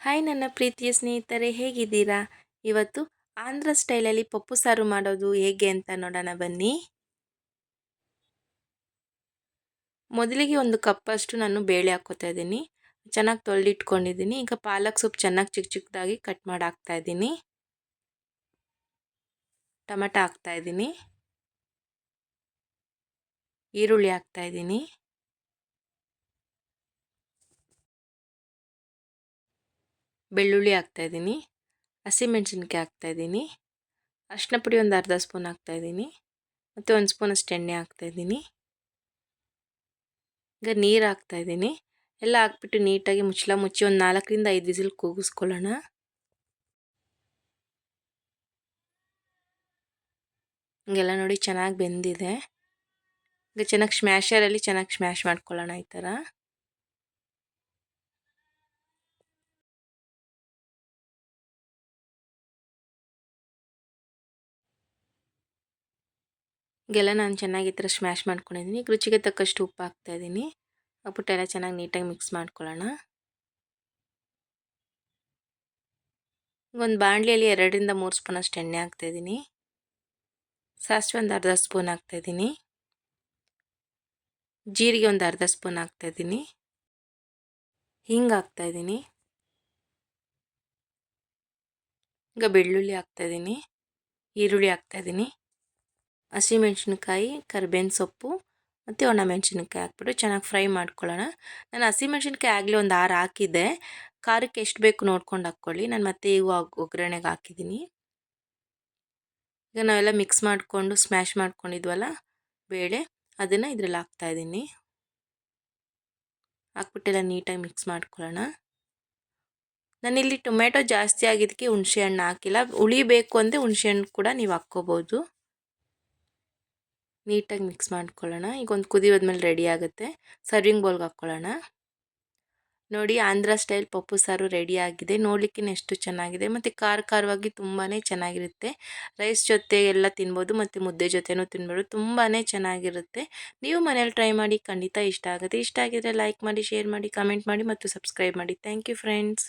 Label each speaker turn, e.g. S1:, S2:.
S1: Hi ನನ್ನ ಪ್ರೀತಿಯ ಸ್ನೇಹಿತರೆ, ಹೇಗಿದ್ದೀರಾ? ಇವತ್ತು ಆಂಧ್ರ ಸ್ಟೈಲಲ್ಲಿ ಪಪ್ಪು ಸಾರು ಮಾಡೋದು ಹೇಗೆ ಅಂತ ನೋಡೋಣ ಬನ್ನಿ. ಮೊದಲಿಗೆ ಒಂದು ಕಪ್ಪಷ್ಟು ನಾನು ಬೇಳೆ ಹಾಕ್ಕೋತಾ ಇದ್ದೀನಿ. ಚೆನ್ನಾಗಿ ತೊಳೆದಿಟ್ಕೊಂಡಿದ್ದೀನಿ. ಈಗ ಪಾಲಕ್ ಸೊಪ್ಪು ಚೆನ್ನಾಗಿ ಚಿಕ್ಕ ಚಿಕ್ಕದಾಗಿ ಕಟ್ ಮಾಡಿ ಹಾಕ್ತಾ ಇದ್ದೀನಿ. ಟೊಮೆಟೊ ಹಾಕ್ತಾ ಇದ್ದೀನಿ. ಈರುಳ್ಳಿ ಹಾಕ್ತಾ ಇದ್ದೀನಿ. ಬೆಳ್ಳುಳ್ಳಿ ಹಾಕ್ತಾ ಇದ್ದೀನಿ. ಹಸಿಮೆಣಸಿನ್ಕಾಯಿ ಹಾಕ್ತಾ ಇದ್ದೀನಿ. ಅರಿಶಿನ ಪುಡಿ ಒಂದು ಅರ್ಧ ಸ್ಪೂನ್ ಹಾಕ್ತಾ ಇದ್ದೀನಿ. ಮತ್ತು ಒಂದು ಸ್ಪೂನಷ್ಟು ಎಣ್ಣೆ ಹಾಕ್ತಾ ಇದ್ದೀನಿ. ಈಗ ನೀರು ಹಾಕ್ತಾ ಇದ್ದೀನಿ. ಎಲ್ಲ ಹಾಕ್ಬಿಟ್ಟು ನೀಟಾಗಿ ಮುಚ್ಚಳ ಮುಚ್ಚಿ ಒಂದು 4ರಿಂದ 5 ವಿಸಿಲ್ ಕೂಗಿಸ್ಕೊಳ್ಳೋಣ. ಹಿಂಗೆಲ್ಲ ನೋಡಿ ಚೆನ್ನಾಗಿ ಬೆಂದಿದೆ. ಈಗ ಚೆನ್ನಾಗಿ ಸ್ಮ್ಯಾಶರಲ್ಲಿ ಚೆನ್ನಾಗಿ ಸ್ಮ್ಯಾಶ್ ಮಾಡ್ಕೊಳ್ಳೋಣ ಈ ಥರ. ಈಗೆಲ್ಲ ನಾನು ಚೆನ್ನಾಗಿ ಈ ಥರ ಸ್ಮ್ಯಾಶ್ ಮಾಡ್ಕೊಂಡಿದ್ದೀನಿ. ಈಗ ರುಚಿಗೆ ತಕ್ಕಷ್ಟು ಉಪ್ಪು ಹಾಕ್ತಾ ಇದ್ದೀನಿ. ಹಾಕ್ಬಿಟ್ಟು ಎಲ್ಲ ಚೆನ್ನಾಗಿ ನೀಟಾಗಿ ಮಿಕ್ಸ್ ಮಾಡ್ಕೊಳ್ಳೋಣ. ಒಂದು ಬಾಣಲಿಯಲ್ಲಿ 2ರಿಂದ 3 ಸ್ಪೂನಷ್ಟು ಎಣ್ಣೆ ಹಾಕ್ತಾಯಿದ್ದೀನಿ. ಸಾಸಿವೆ ಒಂದು ಅರ್ಧ ಸ್ಪೂನ್ ಹಾಕ್ತಾಯಿದ್ದೀನಿ. ಜೀರಿಗೆ ಒಂದು ಅರ್ಧ ಸ್ಪೂನ್ ಹಾಕ್ತಾಯಿದ್ದೀನಿ. ಹಿಂಗೆ ಹಾಕ್ತಾಯಿದ್ದೀನಿ. ಈಗ ಬೆಳ್ಳುಳ್ಳಿ ಹಾಕ್ತಾಯಿದ್ದೀನಿ. ಈರುಳ್ಳಿ ಹಾಕ್ತಾಯಿದ್ದೀನಿ. ಹಸಿಮೆಣ್ಸಿನ್ಕಾಯಿ, ಕರಿಬೇವಿನ ಸೊಪ್ಪು ಮತ್ತು ಒಣಮೆಣ್ಸಿನ್ಕಾಯಿ ಹಾಕ್ಬಿಟ್ಟು ಚೆನ್ನಾಗಿ ಫ್ರೈ ಮಾಡ್ಕೊಳ್ಳೋಣ. ನಾನು ಹಸಿಮೆಣ್ಸಿನ್ಕಾಯಿ ಆಗಲೇ ಒಂದು 6 ಹಾಕಿದ್ದೆ. ಖಾರಕ್ಕೆ ಎಷ್ಟು ಬೇಕು ನೋಡ್ಕೊಂಡು ಹಾಕ್ಕೊಳ್ಳಿ. ನಾನು ಮತ್ತೆ ಈಗ ಒಗ್ಗರಣೆಗೆ ಹಾಕಿದ್ದೀನಿ. ಈಗ ನಾವೆಲ್ಲ ಮಿಕ್ಸ್ ಮಾಡಿಕೊಂಡು ಸ್ಮ್ಯಾಶ್ ಮಾಡ್ಕೊಂಡಿದ್ವಲ್ಲ ಬೇಳೆ, ಅದನ್ನು ಇದರಲ್ಲಿ ಹಾಕ್ತಾಯಿದ್ದೀನಿ. ಹಾಕ್ಬಿಟ್ಟೆಲ್ಲ ನೀಟಾಗಿ ಮಿಕ್ಸ್ ಮಾಡ್ಕೊಳ್ಳೋಣ. ನಾನಿಲ್ಲಿ ಟೊಮೆಟೊ ಜಾಸ್ತಿ ಆಗಿದ್ದಕ್ಕೆ ಹುಣಸೆ ಹಣ್ಣು ಹಾಕಿಲ್ಲ. ಹುಳಿ ಬೇಕು ಅಂದರೆ ಹುಣಸೆ ಹಣ್ಣು ಕೂಡ ನೀವು ಹಾಕ್ಕೋಬೋದು. ನೀಟಾಗಿ ಮಿಕ್ಸ್ ಮಾಡ್ಕೊಳ್ಳೋಣ. ಈಗ ಒಂದು ಕುದಿ ಹೋದ್ಮೇಲೆ ರೆಡಿ ಆಗುತ್ತೆ. ಸರ್ವಿಂಗ್ ಬೌಲ್ಗೆ ಹಾಕ್ಕೊಳ್ಳೋಣ. ನೋಡಿ, ಆಂಧ್ರ ಸ್ಟೈಲ್ ಪಪ್ಪು ಸಾರು ರೆಡಿ ಆಗಿದೆ. ನೋಡಲಿಕ್ಕೆ ಎಷ್ಟು ಚೆನ್ನಾಗಿದೆ ಮತ್ತು ಖಾರವಾಗಿ ತುಂಬಾ ಚೆನ್ನಾಗಿರುತ್ತೆ. ರೈಸ್ ಜೊತೆ ಎಲ್ಲ ತಿನ್ಬೋದು ಮತ್ತು ಮುದ್ದೆ ಜೊತೆನೂ ತಿನ್ಬೋದು. ತುಂಬಾ ಚೆನ್ನಾಗಿರುತ್ತೆ. ನೀವು ಮನೇಲಿ ಟ್ರೈ ಮಾಡಿ, ಖಂಡಿತ ಇಷ್ಟ ಆಗುತ್ತೆ. ಇಷ್ಟ ಆಗಿದರೆ ಲೈಕ್ ಮಾಡಿ, ಶೇರ್ ಮಾಡಿ, ಕಮೆಂಟ್ ಮಾಡಿ ಮತ್ತು ಸಬ್ಸ್ಕ್ರೈಬ್ ಮಾಡಿ. Thank you friends.